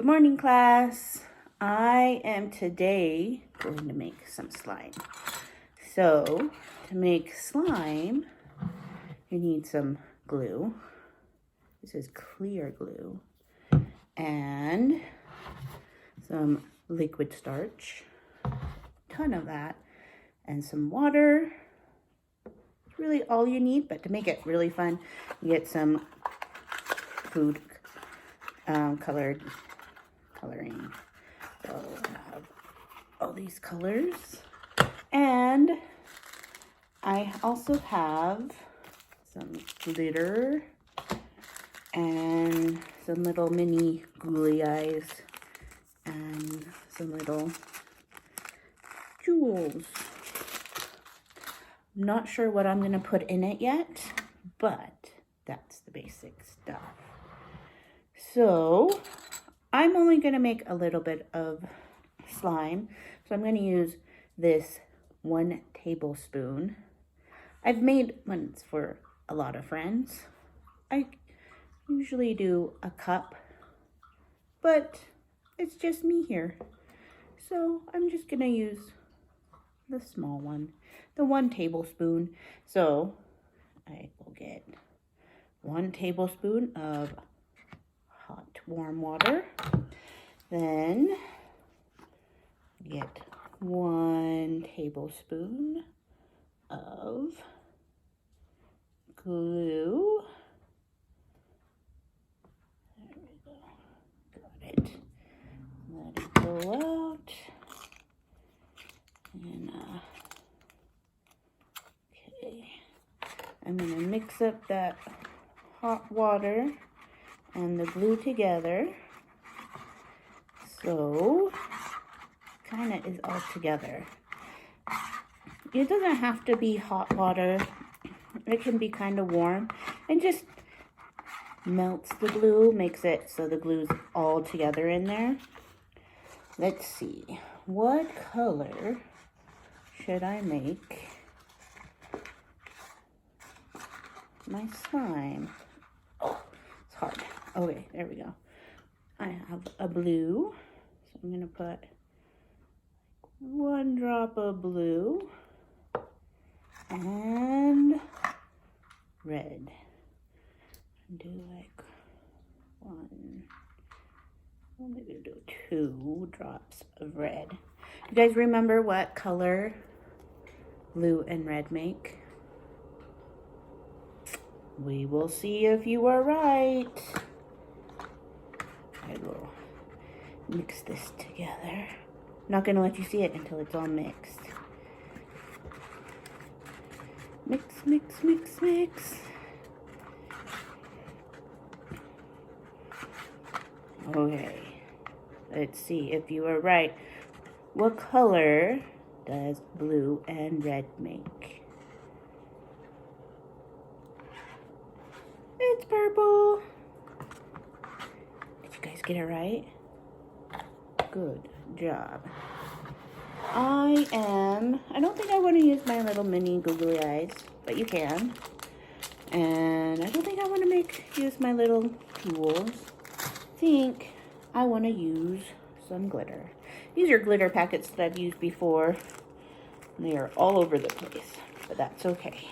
morning, class. I am today going to make some slime. So, to make slime, you need some glue. This is clear glue. And some liquid starch. A ton of that. And some water. It's really all you need, but to make it really fun, you get some food coloring. So I have all these colors, and I also have some glitter and some little mini googly eyes and some little jewels. Not sure what I'm gonna put in it yet, but that's the basic stuff. So I'm only going to make a little bit of slime. So I'm going to use this 1 tablespoon. I've made ones for a lot of friends. I usually do a cup, but it's just me here. So I'm just going to use the small one, the 1 tablespoon. So I will get 1 tablespoon of hot warm water, then get 1 tablespoon of glue. There we go, got it. Let it go out, and okay, I'm gonna mix up that hot water and the glue together, so kind of is all together. It doesn't have to be hot water. It can be kind of warm, and just melts the glue, makes it so the glue's all together in there. Let's see, what color should I make my slime? Oh, it's hard. Okay, there we go. I have a blue, so I'm gonna put 1 drop of blue and red. Do like 1, well, maybe do 2 drops of red. You guys remember what color blue and red make? We will see if you are right. I will mix this together. I'm not gonna let you see it until it's all mixed. Mix, mix, mix, mix. Okay, let's see if you are right. What color does blue and red make? It's purple. Did you guys get it right? Good job. I don't think I want to use my little mini googly eyes, but you can. And I don't think I want to use my little jewels. I think I want to use some glitter. These are glitter packets that I've used before. They are all over the place, but that's okay.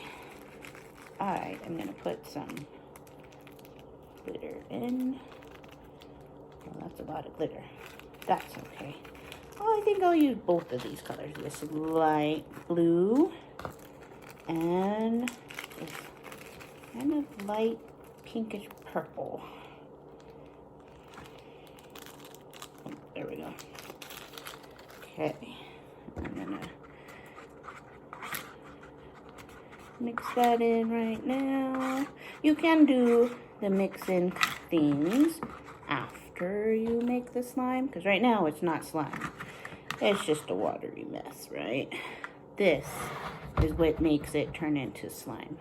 I am going to put some glitter in. Well, that's a lot of glitter. That's okay. Oh, I think I'll use both of these colors. This light blue and this kind of light pinkish purple. Oh, there we go. Okay, I'm gonna mix that in right now. You can do the mixing things after you make the slime, because right now it's not slime. It's just a watery mess, right? This is what makes it turn into slime.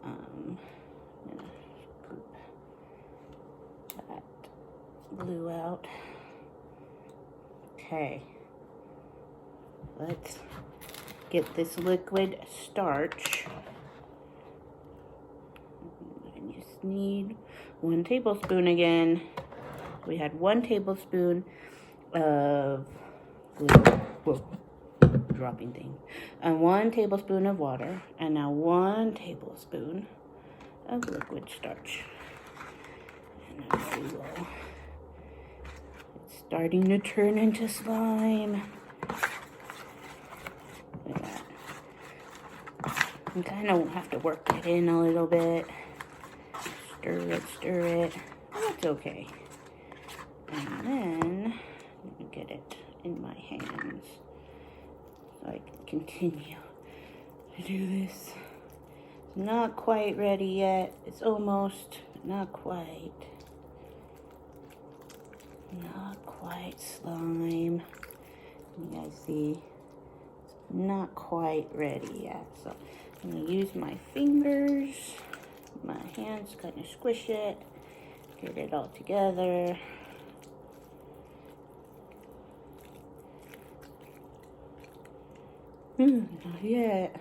I'm gonna scoop that glue out. Okay, let's get this liquid starch. I just need 1 tablespoon again. We had 1 tablespoon of glue. Whoa, dropping thing. And 1 tablespoon of water. And now 1 tablespoon of liquid starch. And there we go. It's starting to turn into slime. Look at that. You kind of have to work it in a little bit. Stir it. That's okay. And then let me get it in my hands so I can continue to do this. It's not quite ready yet. It's almost, but not quite. Not quite slime. You guys see, it's not quite ready yet. So I'm gonna use my fingers, my hands, kind of squish it, get it all together. Not yet.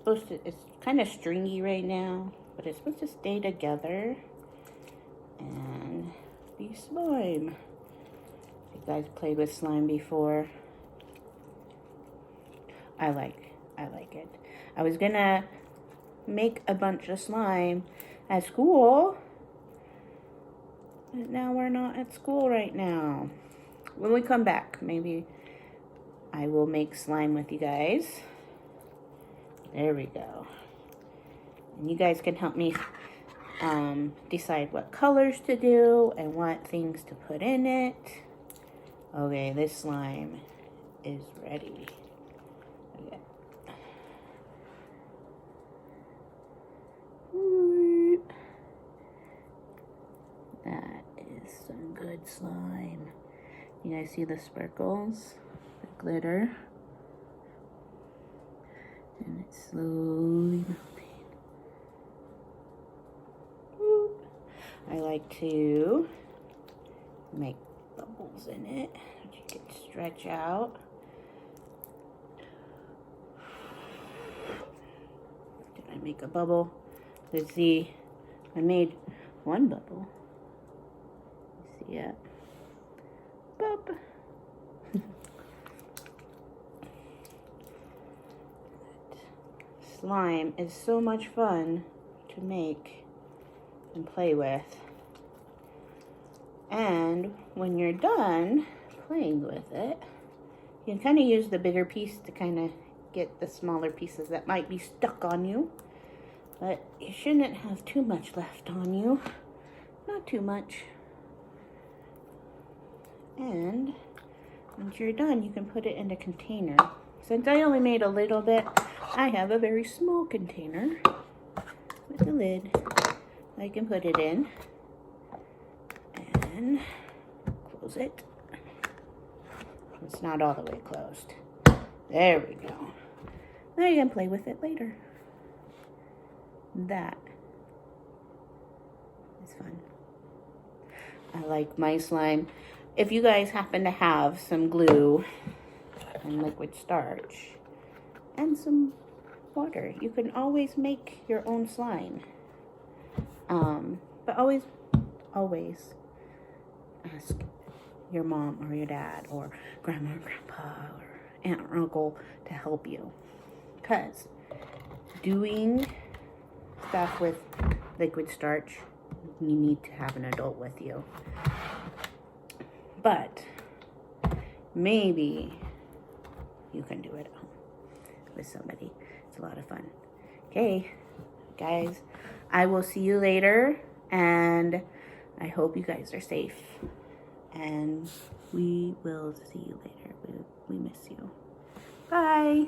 It's kind of stringy right now, but it's supposed to stay together and be slime. You guys played with slime before? I like it. I was gonna make a bunch of slime at school, but now we're not at school right now. When we come back, maybe I will make slime with you guys. There we go. And you guys can help me decide what colors to do and what things to put in it. Okay, this slime is ready. Okay. That is some good slime. You guys see the sparkles? The glitter? And it's slowly melting. I like to make bubbles in it that you can stretch out. Did I make a bubble? Let's see. I made 1 bubble. See it? Boop. Slime is so much fun to make and play with. And when you're done playing with it, you can kind of use the bigger piece to kind of get the smaller pieces that might be stuck on you. But you shouldn't have too much left on you. Not too much. And once you're done, you can put it in a container. Since I only made a little bit, I have a very small container with a lid I can put it in and close it. It's not all the way closed. There we go. Now you can play with it later. That is fun. I like my slime. If you guys happen to have some glue and liquid starch and some water, you can always make your own slime. But always ask your mom or your dad or grandma or grandpa or aunt or uncle to help you. Because doing stuff with liquid starch, you need to have an adult with you. But maybe you can do it at home with somebody. It's a lot of fun. Okay, guys, I will see you later, and I hope you guys are safe. And we will see you later. We miss you. Bye.